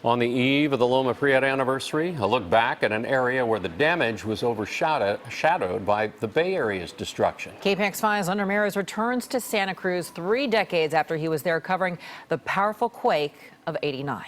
On the eve of the Loma Prieta anniversary, a look back at an area where the damage was overshadowed by the Bay Area's destruction. KPIX 5's Len Ramirez returns to Santa Cruz 3 decades after he was there covering the powerful quake of '89.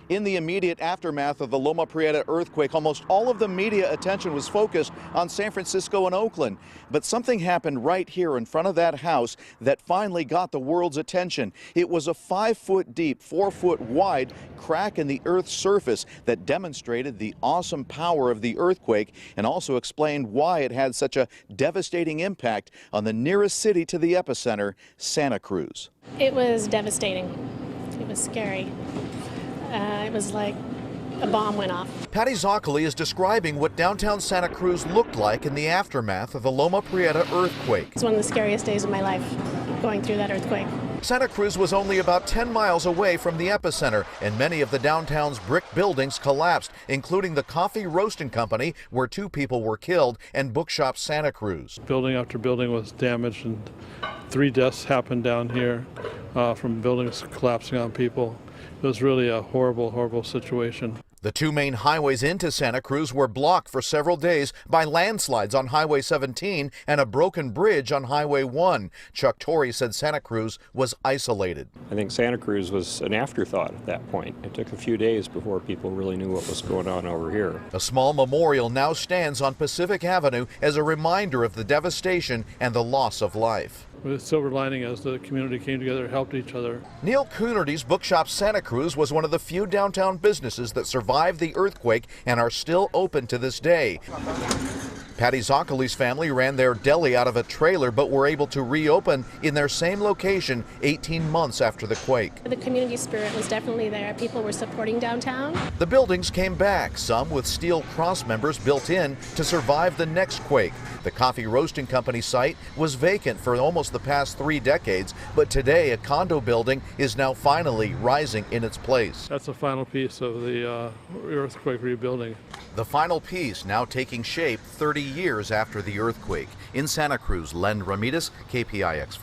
In the immediate aftermath of the Loma Prieta earthquake, almost all of the media attention was focused on San Francisco and Oakland. But something happened right here in front of that house that finally got the world's attention. It was a 5-foot deep, 4-foot wide crack in the Earth's surface that demonstrated the awesome power of the earthquake and also explained why it had such a devastating impact on the nearest city to the epicenter, Santa Cruz. It was devastating. It was scary. It was like a bomb went off. Patty Zoccoli is describing what downtown Santa Cruz looked like in the aftermath of the Loma Prieta earthquake. It's one of the scariest days of my life, going through that earthquake. Santa Cruz was only about 10 miles away from the epicenter, and many of the downtown's brick buildings collapsed, including the coffee roasting company where 2 people were killed and Bookshop Santa Cruz. Building after building was damaged, and 3 deaths happened down here from buildings collapsing on people. It was really a horrible, horrible situation. The 2 main highways into Santa Cruz were blocked for several days by landslides on Highway 17 and a broken bridge on Highway 1. Chuck Torrey said Santa Cruz was isolated. I think Santa Cruz was an afterthought at that point. It took a few days before people really knew what was going on over here. A small memorial now stands on Pacific Avenue as a reminder of the devastation and the loss of life. The silver lining as the community came together and helped each other. Neil Coonerty's Bookshop Santa Cruz was one of the few downtown businesses that survived the earthquake and are still open to this day. Patty Zoccoli's family ran their deli out of a trailer but were able to reopen in their same location 18 months after the quake. The community spirit was definitely there. People were supporting downtown. The buildings came back, some with steel cross members built in to survive the next quake. The coffee roasting company site was vacant for almost the past 3 decades, but today a condo building is now finally rising in its place. That's the final piece of the earthquake rebuilding. The final piece now taking shape 30 years after the earthquake. In Santa Cruz, Len Ramirez, KPIX 5.